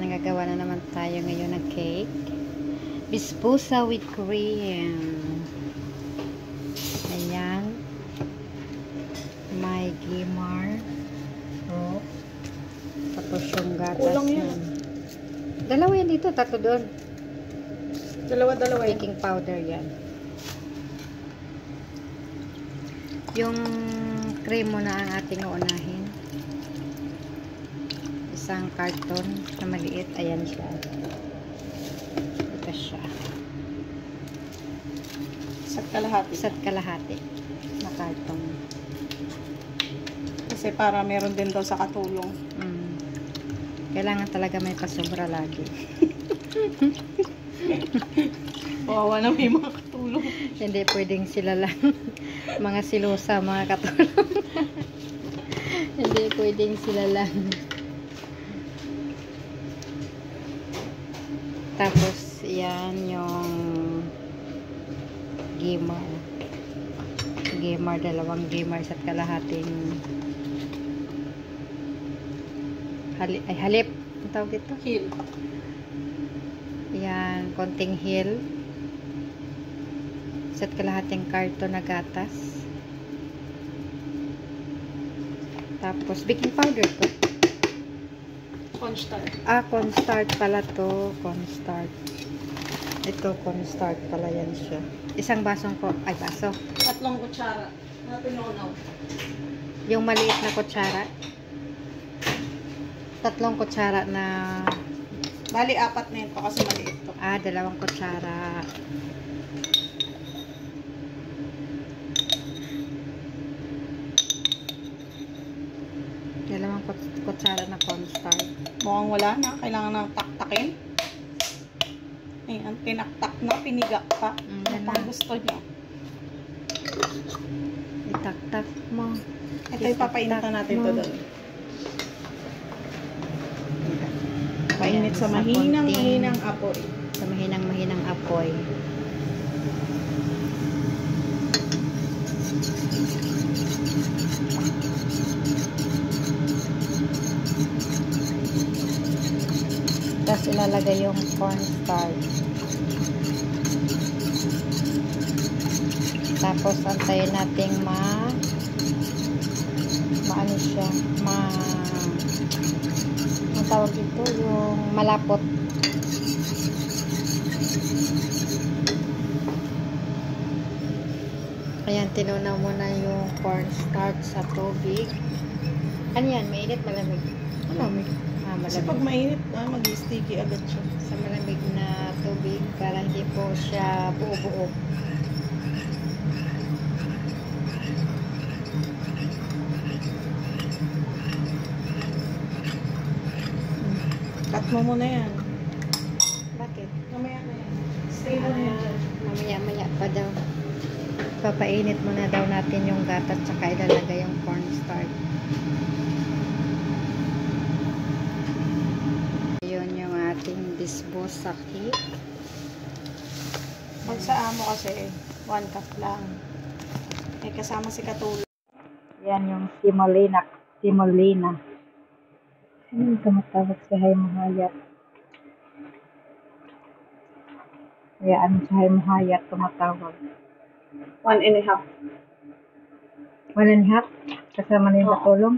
Ayan, gagawa na naman tayo ngayon ng cake. Bispusa with cream. Ayan. May gimar. Oh. Tapos yung gatas. Kulang yan. Dalawa yan dito, tatlo doon. Dalawa yan. Baking powder yan. Yung cream muna ang ating uunahin. Isang karton na maliit. Ayan siya. Ito siya. Isa't kalahati. Isa't kalahati na karton. Kasi para meron din daw sa katulong. Kailangan talaga may pasobra lagi. Kawawa na may mga katulong. Hindi pwedeng sila lang. Mga silusa, mga katulong. Hindi pwedeng sila lang. Tapos, yan yung gimar. Gimar, dalawang gimar at kalahating halip. Ang tawag dito? Heel. Yan, konting heel. Isa't kalahating karton na gatas. Tapos, baking powder to. Cornstarch. Cornstarch pala to. Cornstarch. Ito, cornstarch pala yan siya. Isang basong baso. 3 kutsara na pinunaw. Yung maliit na kutsara. 3 kutsara na... Bali, 4 na ito kasi maliit to. 2 kutsara. Dalawang kutsara na cornstarch. Mukhang wala na. Kailangan na taktakin. Ayan, tinaktak na, piniga pa. Ano pang gusto niya? Itaktak mo. Ito ipapainitan natin ito doon. Painit sa mahinang apoy. Sa mahinang apoy. Tapos ilalagay yung cornstarch. Tapos antayin natin maano siya, ang tawag dito, yung malapot. Ayan, tinunaw mo na yung cornstarch sa tubig. Ano yan? Mainit, malamig? Malamig. Kasi Malamig. pag mainit, mag-sticky agad siya. Sa malamig na tubig para hindi po siya buo-buo. Cut mo muna yan. Bakit? Mamaya na yan. Stay na yan. Mamaya-maya pa daw. Papainit muna daw natin yung gatas tsaka ilalagay yung cornstarch. Yun yung ating biscusa cake. Pag sa amo kasi, 1 cup lang. Eh, kasama si katulong. Yan yung simolina. Simolina. Ano tumatawag si Hayat? Yan, si Hayat tumatawag. 1 and a half. 1 and a half? Kasama na yung katulong?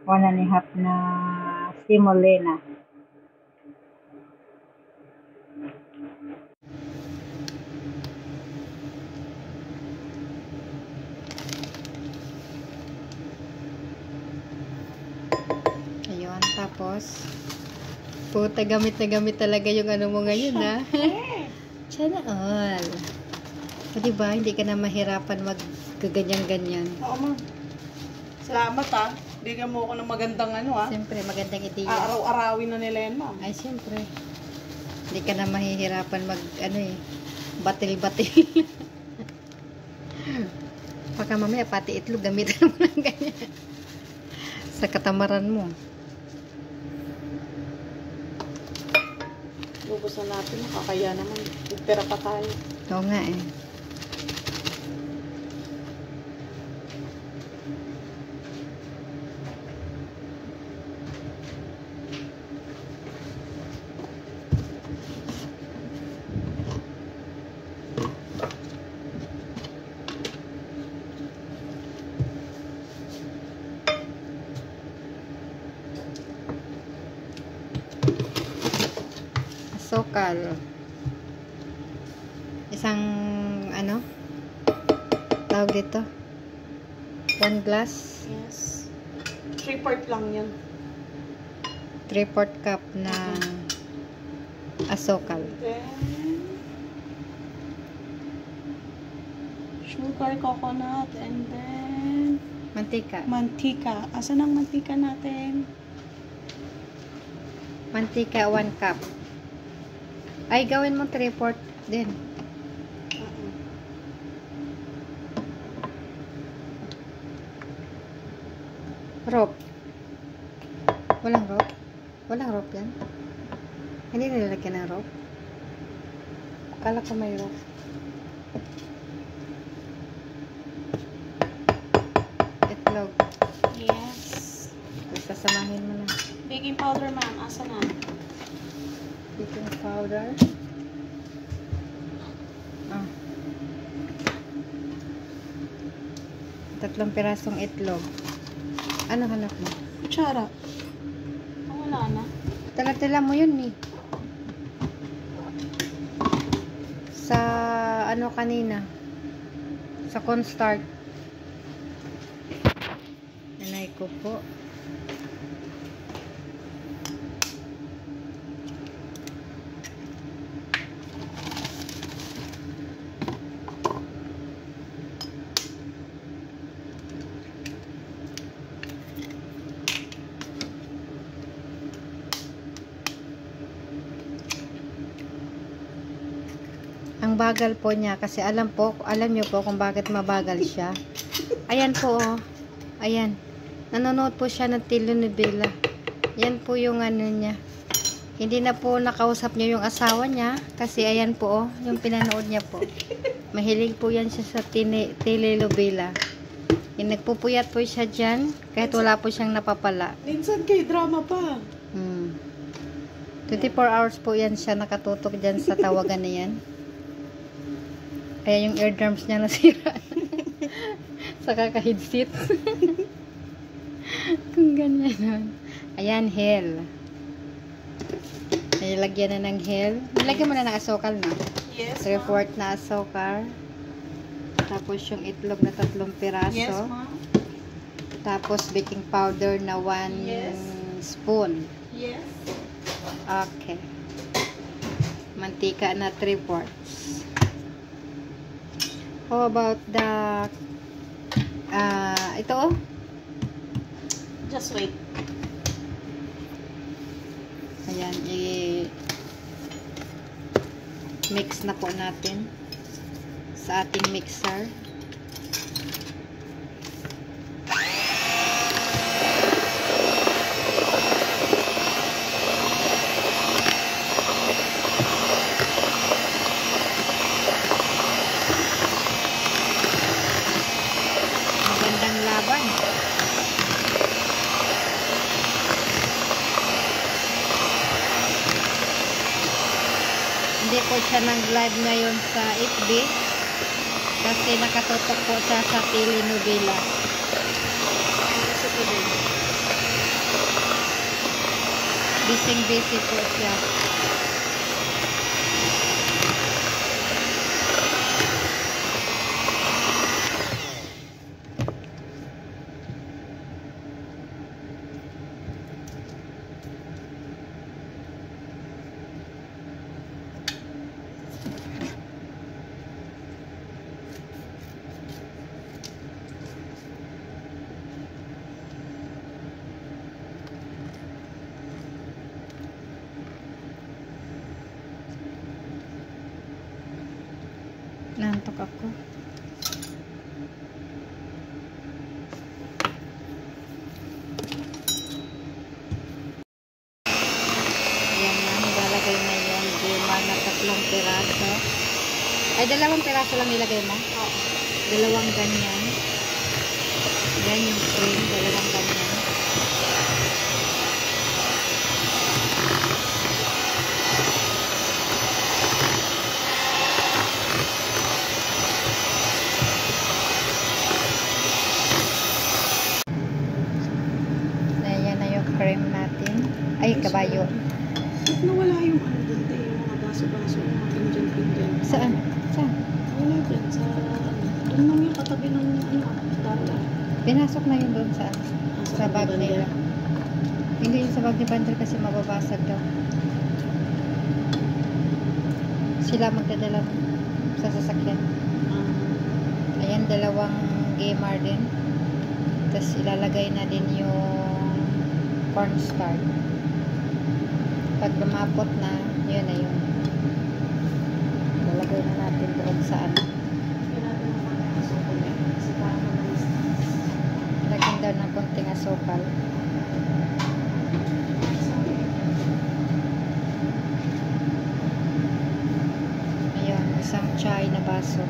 1 and a half na simolina. Ayun, tapos puta, gamit na gamit talaga yung ano mo ngayon, ha? Sana all. O, diba, hindi ka na mahirapan mag-ganyan-ganyan. Oo, ma'am. Salamat, ha. Bigyan mo ako ng magandang Siyempre, magandang ideya. Araw-arawin na nila yan, ma'am. Ay, siyempre. Hindi ka na mahihirapan batil-batil. Baka mamaya, pati itlog, gamitan mo ng ganyan. Sa katamaran mo. Ubus na natin. Nakakaya naman. Pera pa tayo. Oo nga eh. asukal. Isang, ano? Tawag dito? 1 glass. Yes. 3/4 lang yun. 3/4 cup na asukal. Then, sugar, coconut, and then Mantika. mantika. Asan ang mantika natin? Mantika 1 cup. Ay, gawin mo 3/4 din. Rope. Walang rope? Walang rope yan? Hindi nilalagyan ng rope? Akala ko may rope. Itlog. Yes. Tapos sasamahin mo na. Baking powder, ma'am. Asan na? Baking powder. Ah. 3 pirasong itlog. Ano hanap mo? Kutsara. Oh, wala na. Tala-tala mo yun eh. Sa ano kanina? Sa cornstarch. Nanay ko po. Ang bagal po niya kasi alam niyo po kung bakit mabagal siya. Ayan po oh. Ayan. Nanonood po siya ng telenovela. Yan po yung ano niya. Hindi na po nakausap niya yung asawa niya kasi ayan po oh, yung pinanood niya po. Mahilig po yan siya sa telenovela. Yung nagpupuyat po siya dyan kahit wala po siyang napapala. Minsan kay drama pa. 24 hours po yan siya nakatutok dyan sa tawagan na yan. Kaya yung eardrums niya nasira. Sa kaka-headset. Kung ganyan nun. Ayan, hell. Nilagyan na ng hell. Nilagyan mo na ng asukal na. Yes, 3/4 na asukal. Tapos yung itlog na 3 piraso. Yes, ma'am. Tapos baking powder na 1 Yes. spoon. Yes. Okay. Mantika na 3/4. How about the ito oh? Just wait. Ayan, i-mix na po natin sa ating mixer. Magandang laban. Hindi po siya nag-live ngayon sa FB kasi nakatutok po siya sa telenovela. Busy po siya. Nantok ako. Ayan na, nilalagay na yung gema na 3 piraso. Ay, 2 piraso lang nilagay mo? Oo. 2 ganyan. Yan yung cream, 2 ganyan. Ayan na yung cream natin. Ay, kabayo. Ba't nawala yung ano doon, te? Yung mga baso-baso, yung mga pinjan-pinjan. Saan? Saan? Wala dyan sa ano. Doon lang yung katabi ng ano, dala. Pinasok na yun doon sa bag nila. Hindi yung sa bag ni Bandel kasi mababasag daw. Sila magdadala sa sasakyan. Ayan, dalawang gamer din. Tapos ilalagay na din yung cornstarch. Pag lumapot na, yun na yun. Lalagay na natin doon sa ano. Lagyan daw ng konting asukal. Ayun, isang chai na baso.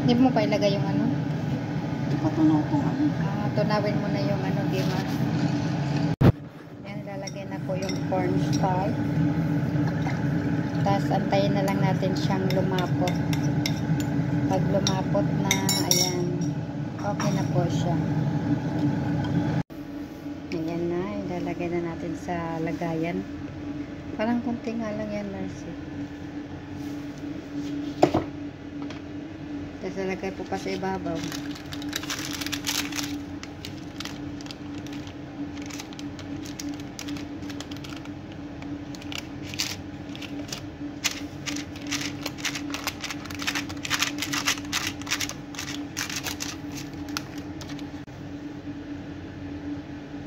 Hindi mo pa ilagay yung ano? Patunaw ko ano. Tunawin mo na yung ano, Dima. Yan, lalagay na po yung cornstarch. Tapos, antayin na lang natin siyang lumapot. Pag lumapot na, ayan, okay na po siya. Ayan na, ilalagay na natin sa lagayan. Parang konti nga lang yan, Mercy. Tapos, lalagay po pa sa ibabaw.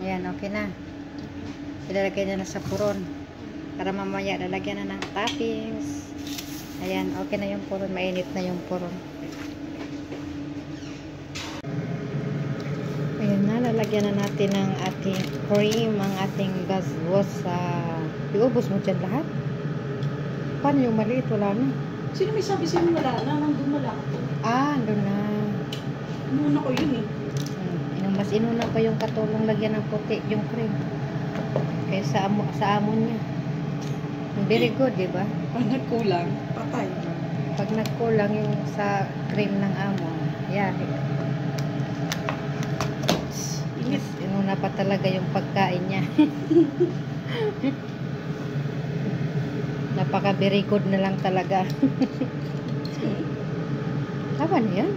Ayan, okay na. Ilalagay na sa puron. Para mamaya lalagyan na ng toppings. Ayan, okay na yung puron. Mainit na yung puron. Ayan na, lalagyan na natin ng ating cream, ang ating basbosa. Iubos mo dyan lahat? Paano yung maliit? Wala na. Sino may sabi sa'yo wala na? Nandun wala ako. Andun na. Muna ko yun eh. Mas inuna pa yung katulong lagyan ng puti, yung cream. Kaya sa amon niya. Very good, di ba? Pag nagkulang, patay. Pag nagkulang yung sa cream ng amon, yari. Mas inuna pa talaga yung pagkain niya. Napaka very good na lang talaga. Tama na yan.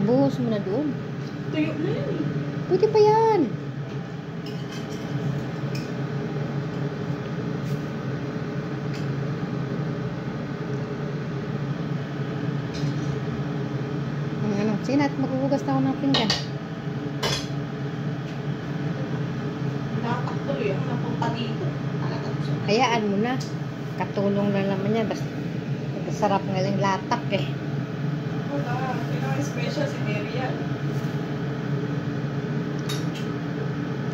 Ibuhos mo na doon. Tuyo na yan eh. Pwede pa yan. Ano, sige natin maghuhugas na ako ng pinggan. Nakakatuloy ako napunta dito. Hayaan mo na. Katulong lang naman yan. Basta sarap nga lang latak eh. Wala. Kailangan special si Marian.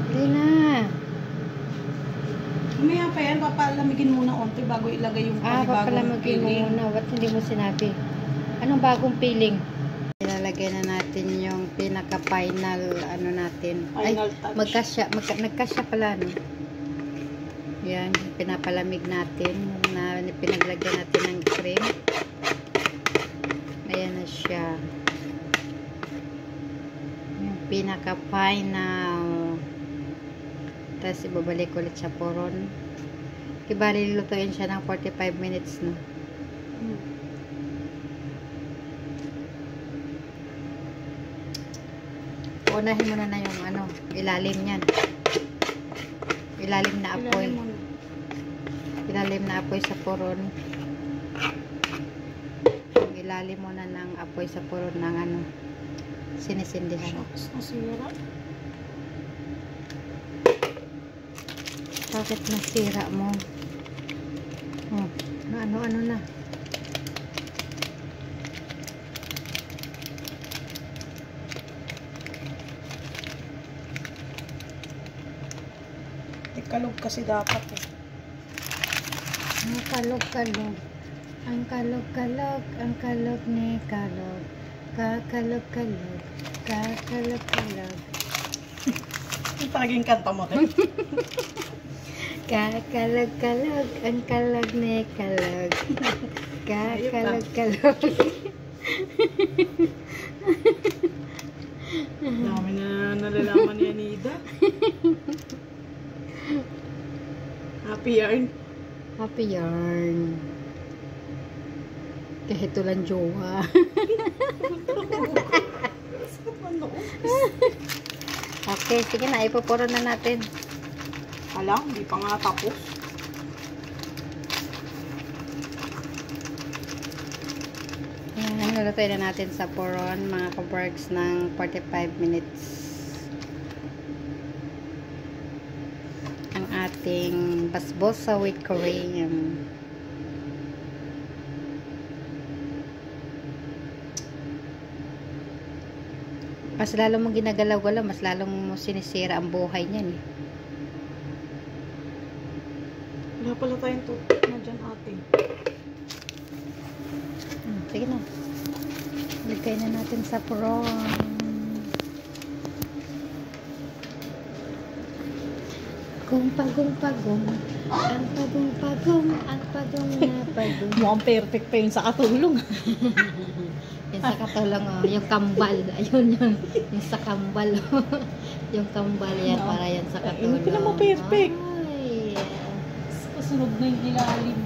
Hindi na. Mamaya pa yan, papalamigin muna onti bago ilagay yung Papalamigin mo filling. muna. Ba't hindi mo sinabi? Anong bagong feeling? Ilalagay na natin yung pinaka-final ano natin. Final touch. Nagkasya pala, no? Yan, pinapalamig natin na pinaglagyan natin ng cream. Ayan na siya. Yung pinaka-final. Tapos ibabalik ulit sa puron. Ibali lutuin siya ng 45 minutes, no? Unahin mo na yung ano, ilalim niyan. Ilalim na apoy. Ilalim na apoy sa puron. Ilalim mo na ng apoy sa puron ng ano, sinisindihan. Shucks, nasira. Bakit nasira mo? Oh, ano na. Kalog kasi dapat eh. Ang kalog-kalog. Ang kalog-kalog. Ang kalog ni kalog. Kakalog-kalog. Kakalog-kalog. Yung palaging kanta mo rin. Kakalag-kalag, ang kalag ni kalag. Kakalag-kalag. Dami na nalalaman ni Anida. Happy yarn. Happy yarn. Kahit tulang jowa. Okay, sige na. Ipupuro na natin. Alam, hindi pa nga tapos. Ayan, lulutuin na natin sa puron, mga kabarks, ng 45 minutes. Ang ating basbosa with Korean. Mas lalo mong ginagalaw-galaw, mas lalong mo sinisira ang buhay niyan eh. Wala pala tayong toothpick na dyan, ate. Sige na. Lagay na natin sa puron. Kung pagong-pagong, ang pagong-pagong, ang pagong na pagong. Mukhang perfect pa yun sa katulong. Yung sa katulong, oh, yung kambal. Ayun yun. Yung sa kambal. Oh. Yung kambal yan, para yan sa katulong. Hindi ka naman perfect. Ay. Kasunod na yung ilalim.